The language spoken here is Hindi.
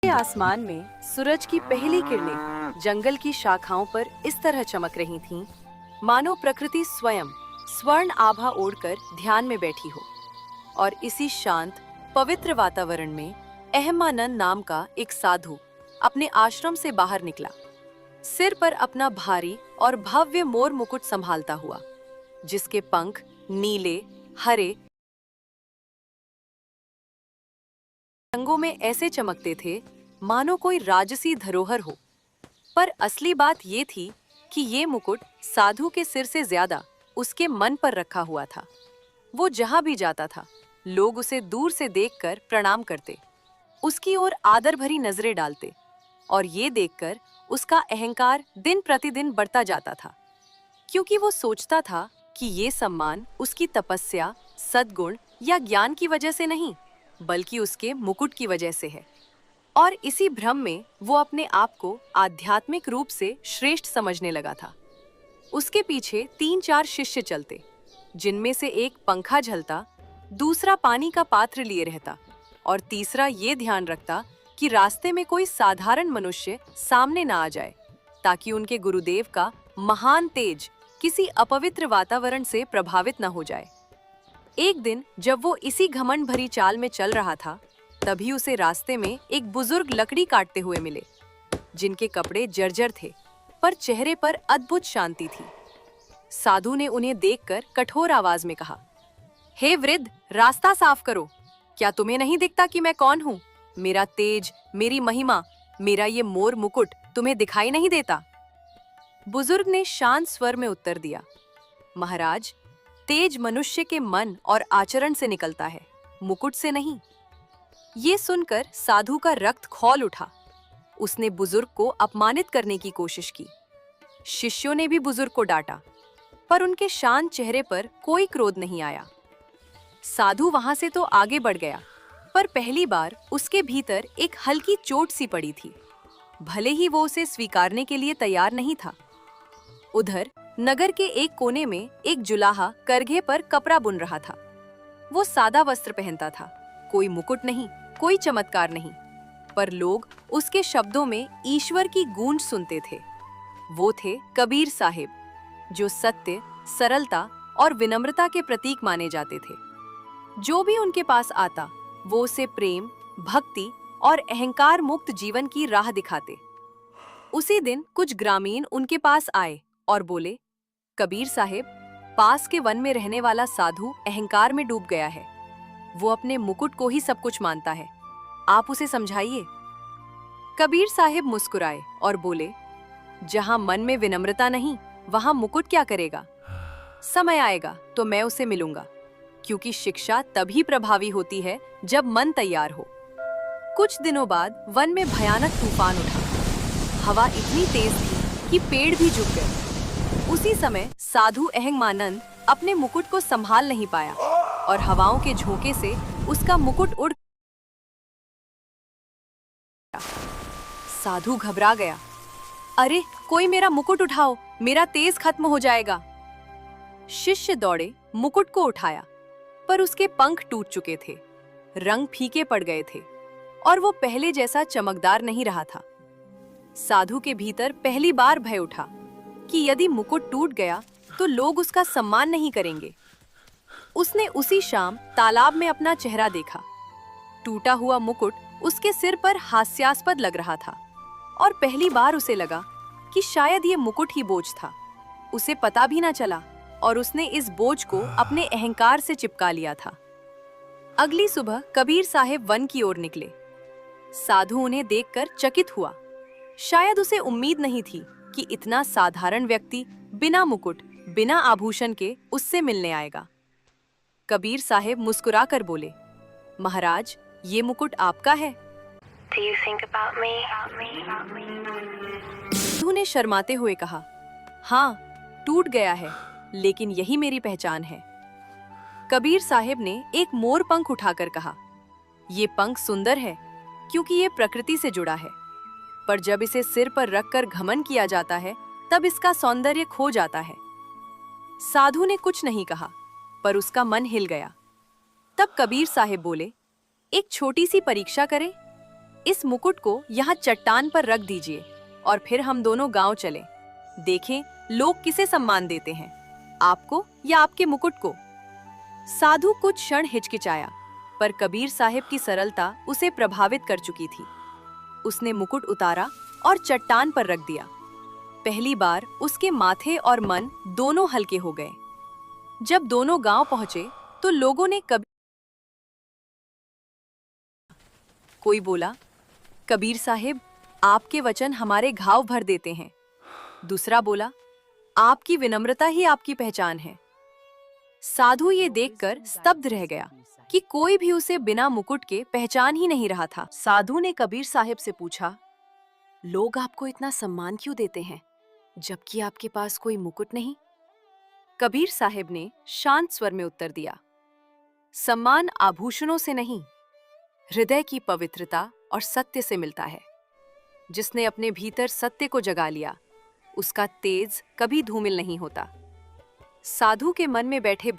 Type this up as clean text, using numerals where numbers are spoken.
आसमान में सूरज की पहली किरणें जंगल की शाखाओं पर इस तरह चमक रही थीं, मानो प्रकृति स्वयं स्वर्ण आभा ओढ़कर ध्यान में बैठी हो। और इसी शांत पवित्र वातावरण में अहमानंद नाम का एक साधु अपने आश्रम से बाहर निकला, सिर पर अपना भारी और भव्य मोर मुकुट संभालता हुआ, जिसके पंख नीले, हरे रंगों में ऐसे चमकते थे मानो कोई राजसी धरोहर हो। पर असली बात ये थी कि ये मुकुट साधु के सिर से ज्यादा उसके मन पर रखा हुआ था। वो जहां भी जाता था, लोग उसे दूर से देखकर प्रणाम करते, उसकी ओर आदर भरी नजरें डालते, और ये देखकर उसका अहंकार दिन प्रतिदिन बढ़ता जाता था, क्योंकि वो सोचता था कि ये सम्मान उसकी तपस्या, सद्गुण या ज्ञान की वजह से नहीं, बल्कि उसके मुकुट की वजह से है। और इसी भ्रम में वो अपने आप को आध्यात्मिक रूप से श्रेष्ठ समझने लगा था। उसके पीछे 3-4 शिष्य चलते, जिनमें से एक पंखा झलता, दूसरा पानी का पात्र लिए रहता, और तीसरा ये ध्यान रखता कि रास्ते में कोई साधारण मनुष्य सामने ना आ जाए, ताकि उनके गुरुदेव का महान तेज किसी अपवित्र वातावरण से प्रभावित न हो जाए। एक दिन जब वो इसी घमंड भरी चाल में चल रहा था, तभी उसे रास्ते में एक बुजुर्ग लकड़ी काटते हुए मिले, जिनके कपड़े जर्जर थे, पर चेहरे पर अद्भुत शांति थी। साधु ने उन्हें देखकर कठोर आवाज में कहा, हे वृद्ध, रास्ता साफ करो। क्या तुम्हें नहीं दिखता कि मैं कौन हूँ? मेरा तेज, मेरी महिमा, मेरा ये मोर मुकुट तुम्हें दिखाई नहीं देता? बुजुर्ग ने शांत स्वर में उत्तर दिया, महाराज, तेज मनुष्य के मन और आचरण से निकलता है, मुकुट से नहीं। ये सुनकर साधु का रक्त खौल उठा। उसने बुजुर्ग को अपमानित करने की कोशिश की। शिष्यों ने भी बुजुर्ग को डांटा, पर उनके शांत चेहरे पर कोई क्रोध नहीं आया। साधु वहां से तो आगे बढ़ गया, पर पहली बार उसके भीतर एक हल्की चोट सी पड़ी थी, भले ही वो उसे स्वीकारने के लिए तैयार नहीं था। उधर नगर के एक कोने में एक जुलाहा करघे पर कपड़ा बुन रहा था। वो सादा वस्त्र पहनता था, कोई मुकुट नहीं, कोई चमत्कार नहीं, पर लोग उसके शब्दों में ईश्वर की गूंज सुनते थे। वो थे कबीर साहिब, जो सत्य, सरलता और विनम्रता के प्रतीक माने जाते थे। जो भी उनके पास आता, वो उसे प्रेम, भक्ति और अहंकार मुक्त जीवन की राह दिखाते। उसी दिन कुछ ग्रामीण उनके पास आए और बोले, कबीर साहिब, पास के वन में रहने वाला साधु अहंकार में डूब गया है। वो अपने मुकुट को ही सब कुछ मानता है, आप उसे समझाइए। कबीर साहिब मुस्कुराए और बोले, जहां मन में विनम्रता नहीं, वहां मुकुट क्या करेगा? समय आएगा तो मैं उसे मिलूंगा, क्योंकि शिक्षा तभी प्रभावी होती है जब मन तैयार हो। कुछ दिनों बाद वन में भयानक तूफान उठा। हवा इतनी तेज थी कि पेड़ भी झुक गए। उसी समय साधु अहंमानंद अपने मुकुट को संभाल नहीं पाया, और हवाओं के झोंके से उसका मुकुट उड़ गया। साधु घबरा गया, अरे कोई मेरा मुकुट उठाओ, मेरा तेज खत्म हो जाएगा। शिष्य दौड़े, मुकुट को उठाया, पर उसके पंख टूट चुके थे, रंग फीके पड़ गए थे, और वो पहले जैसा चमकदार नहीं रहा था। साधु के भीतर पहली बार भय उठा कि यदि मुकुट टूट गया तो लोग उसका सम्मान नहीं करेंगे। उसने उसी शाम तालाब में अपना चेहरा देखा। टूटा हुआ मुकुट उसके सिर पर हास्यास्पद लग रहा था, और पहली बार उसे लगा कि शायद ये मुकुट ही बोझ था। उसे पता भी ना चला, और उसने इस बोझ को अपने अहंकार से चिपका लिया था। अगली सुबह कबीर साहिब वन की ओर निकले। साधु उन्हें देखकर चकित हुआ। शायद उसे उम्मीद नहीं थी कि इतना साधारण व्यक्ति बिना मुकुट, बिना आभूषण के उससे मिलने आएगा। कबीर साहिब मुस्कुराकर बोले, महाराज, ये मुकुट आपका है? Do you think about me? साधु ने शर्माते हुए कहा, हाँ, टूट गया है, लेकिन यही मेरी पहचान है। कबीर साहिब ने एक मोर पंख उठाकर कहा, ये पंख सुंदर है क्योंकि ये प्रकृति से जुड़ा है, पर जब इसे सिर पर रखकर घमंड किया जाता है, तब इसका सौंदर्य खो जाता है। साधु ने कुछ नहीं कहा, पर उसका मन हिल गया। तब कबीर साहिब बोले, एक छोटी सी परीक्षा करें। इस मुकुट को यहाँ चट्टान पर रख दीजिए और फिर हम दोनों गांव चलें। देखें लोग किसे सम्मान देते हैं, आपको या आपके मुकुट को। साधु कुछ क्षण हिचकिचाया, पर कबीर साहब की सरलता उसे प्रभावित कर चुकी थी। उसने मुकुट उतारा और चट्टान पर रख दिया। पहली बार उसके माथे और मन दोनों हल्के हो गए। जब दोनों गांव पहुंचे तो लोगों ने कोई बोला, कबीर साहिब, आपके वचन हमारे घाव भर देते हैं। दूसरा बोला, आपकी विनम्रता ही आपकी पहचान है। साधु ये देखकर स्तब्ध रह गया कि कोई भी उसे बिना मुकुट के पहचान ही नहीं रहा था। साधु ने कबीर साहिब से पूछा, लोग आपको इतना सम्मान क्यों देते हैं, जबकि आपके पास कोई मुकुट नहीं? कबीर साहिब ने शांत स्वर में उत्तर दिया, सम्मान आभूषणों से नहीं, हृदय की पवित्रता और सत्य से मिलता है। जिसने अपने भीतर सत्य को जगा लिया, उसका तेज कभी धूमिल नहीं होता। साधु के मन में बैठे